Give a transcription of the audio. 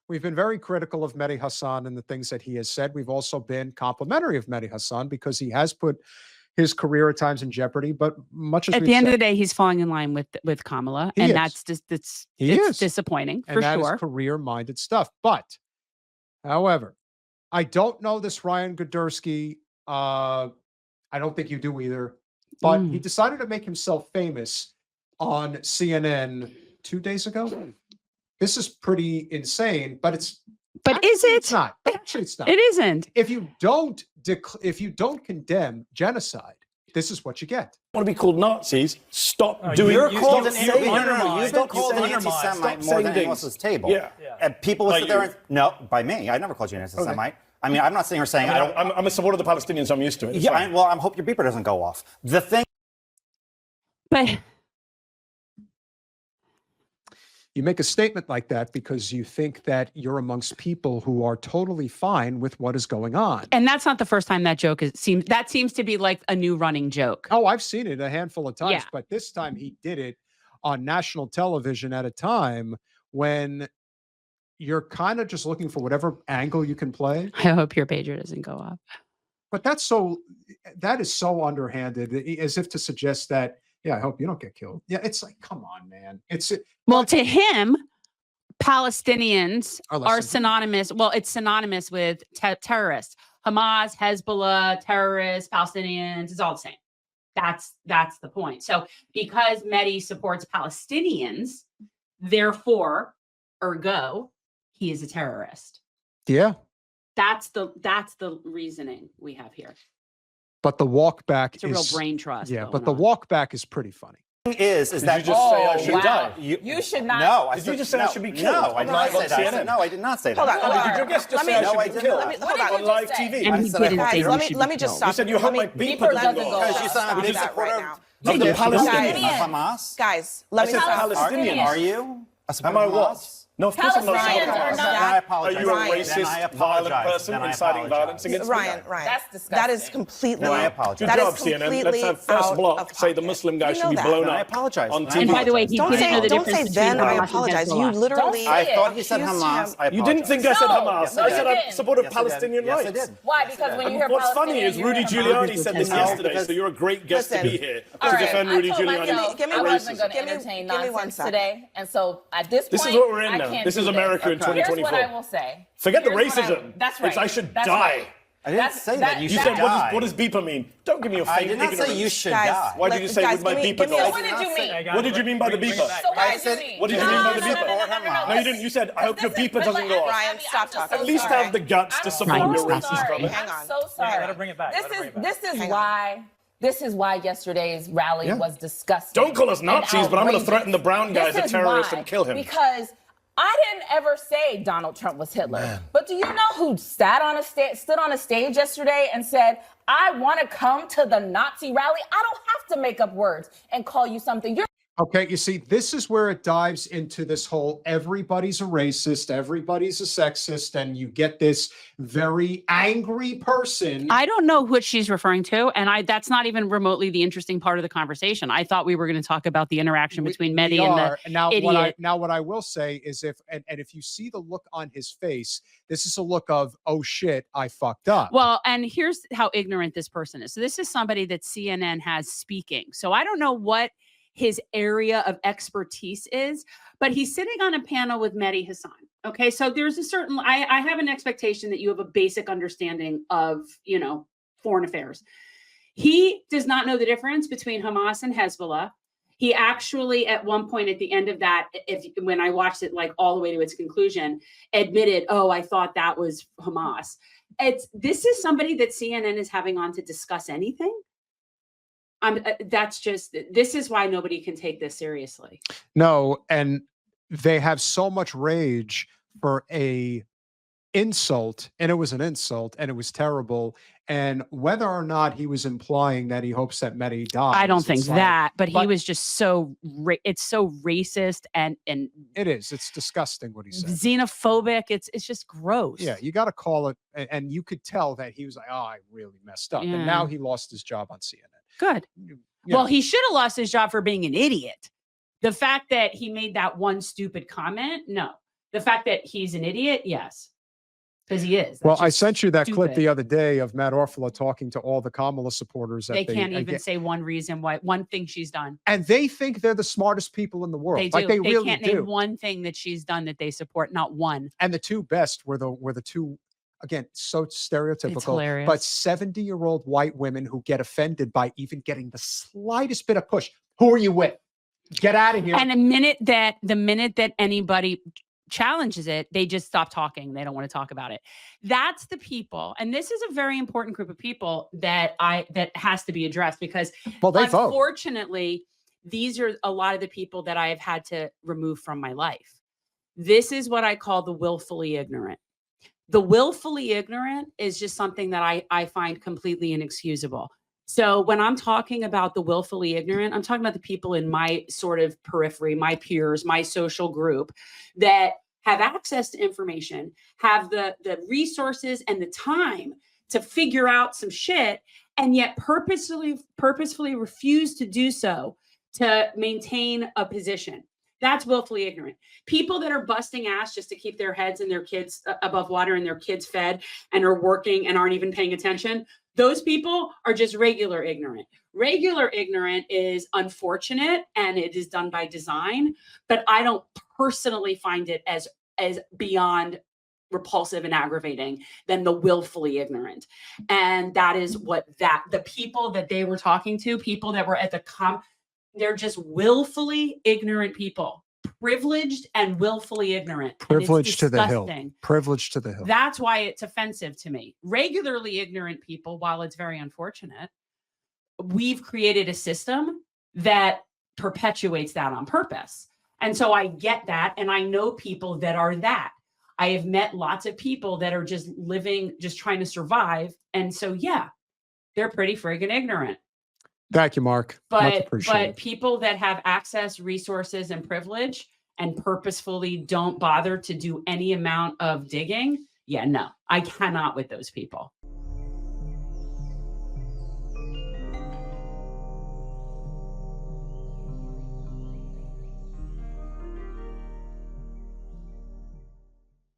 We've been very critical of Mehdi Hasan and the things that he has said. We've also been complimentary of Mehdi Hasan because he has put his career at times in jeopardy. But much as at the end of the day, he's falling in line with Kamala, and that's just it's disappointing for sure. That is career-minded stuff. But, however, I don't know this Ryan Girdusky. I don't think you do either. But he decided to make himself famous on CNN 2 days ago. This is pretty insane, but is it? It's not. Actually, it's not. It isn't. If you don't condemn genocide, this is what you get. Want to be called Nazis? Stop doing. You're called an anti-Semite more than anyone else's table. Yeah. And people will sit there and no, by me, I never called you an anti-Semite. I mean, I'm not sitting here saying I'm a supporter of the Palestinians. I'm used to it. Yeah. I hope your beeper doesn't go off. The thing. But you make a statement like that because you think that you're amongst people who are totally fine with what is going on. And that's not the first time that joke seems to be like a new running joke. Oh, I've seen it a handful of times, but this time he did it on national television at a time when you're kind of just looking for whatever angle you can play. I hope your pager doesn't go off. But that is so underhanded, as if to suggest that, yeah, I hope you don't get killed. Yeah, it's like, come on, man. Well, to him, Palestinians are synonymous. Well, it's synonymous with terrorists. Hamas, Hezbollah, terrorists, Palestinians, it's all the same. That's the point. So because Mehdi supports Palestinians, therefore, ergo, he is a terrorist. Yeah. That's the reasoning we have here. But the walk back is a real brain trust. Yeah, but the walk back is pretty funny. Is did that you just say I should die? You should not. No, did you just say I should be killed? No, I did not say that. No, I did not say that. Hold on. Did your guest just say I should be killed on live TV? And he didn't say let me just stop. You said you hope my beeper doesn't go off. Because you said I'm a big supporter of the Palestinians. Hamas. Guys, let me stop. Palestinians. Are you? Am I what? No, of course I'm not. I apologize. Are you a racist, violent person inciting violence against Ryan? That's disgusting. That is completely. I apologize. Good job, CNN. Let's have first block say the Muslim guy should be blown up. I apologize. On TV. And by the way, he didn't know the difference. Don't say then I apologize. You literally. I thought he said Hamas. You didn't think I said Hamas. I said I supported Palestinian rights. Yes, I did. Why? Because when you hear what's funny is Rudy Giuliani said this yesterday, so you're a great guest to be here to defend Rudy Giuliani. I wasn't going to entertain nonsense today, and so at this point, this is what we're in now. This is America in 2024. Here's what I will say. Forget the racism. That's right. It's I should die. I didn't say that. You said, die. what does beeper mean? Don't give me your fake ignorance. I did not say you should die. Why did you say with my beeper? What did you mean? What did you mean by the beeper? So what did you mean? What did you mean by the beeper? No, you didn't. You said, I hope your beeper doesn't go off. Ryan, stop talking. At least have the guts to support your racist comment. Hang on. I'm so sorry. Let her bring it back. This is why yesterday's rally was disgusting. Don't call us Nazis, but I'm going to threaten the brown guy as a terrorist and kill him. Because I didn't ever say Donald Trump was Hitler. Man. But do you know who stood on a stage yesterday and said, I want to come to the Nazi rally? I don't have to make up words and call you something. Okay, you see, this is where it dives into this whole everybody's a racist, everybody's a sexist, and you get this very angry person. I don't know what she's referring to, and that's not even remotely the interesting part of the conversation. I thought we were going to talk about the interaction between Mehdi and the idiot. What I will say is if you see the look on his face, this is a look of, oh shit, I fucked up. Well, and here's how ignorant this person is. So this is somebody that CNN has speaking. So I don't know what his area of expertise is, but he's sitting on a panel with Mehdi Hasan. Okay, so there's a certain, I have an expectation that you have a basic understanding of, foreign affairs. He does not know the difference between Hamas and Hezbollah. He actually, at one point at the end of that, when I watched it like all the way to its conclusion, admitted, oh, I thought that was Hamas. This is somebody that CNN is having on to discuss anything. This is why nobody can take this seriously. No, and they have so much rage for a insult, and it was an insult, and it was terrible. And whether or not he was implying that he hopes that Mehdi dies, I don't think that, but he was just it's so racist and it is. It's disgusting what he said. Xenophobic. It's just gross. Yeah, you got to call it, and you could tell that he was like, oh, I really messed up, and now he lost his job on CNN. Good. Well, he should have lost his job for being an idiot. The fact that he made that one stupid comment, no. The fact that he's an idiot, yes. Because he is. Well, That's I just sent you that clip stupid. the other day of Matt Orfalea talking to all the Kamala supporters. They can't even say one reason why, one thing she's done. And they think they're the smartest people in the world. They do. Like they really can't do. name one thing that she's done that they support, not one. And the two best were the two, again, so stereotypical, hilarious. but 70-year-old white women who get offended by even getting the slightest bit of push. Who are you with? Get out of here. And the minute that anybody challenges it, they just stop talking. They don't want to talk about it. That's the people. And this is a very important group of people that has to be addressed, because they vote. Unfortunately, these are a lot of the people that I have had to remove from my life. This is what I call the willfully ignorant. The willfully ignorant is just something that I find completely inexcusable. So when I'm talking about the willfully ignorant, I'm talking about the people in my sort of periphery, my peers, my social group that have access to information, have the resources and the time to figure out some shit, and yet purposefully refuse to do so to maintain a position. That's willfully ignorant. People that are busting ass just to keep their heads and their kids above water and their kids fed and are working and aren't even paying attention, those people are just regular ignorant. Regular ignorant is unfortunate and it is done by design, but I don't personally find it as beyond repulsive and aggravating than the willfully ignorant. And that is what the people that they were talking to, people that were at the they're just willfully ignorant people, privileged and willfully ignorant. Privileged to the hill. Privileged to the hill. That's why it's offensive to me. Regularly ignorant people, while it's very unfortunate, we've created a system that perpetuates that on purpose. And so I get that. And I know people that are that. I have met lots of people that are just living, just trying to survive. And so, yeah, they're pretty friggin' ignorant. Thank you, Mark. But people that have access, resources, and privilege and purposefully don't bother to do any amount of digging, yeah, no, I cannot with those people.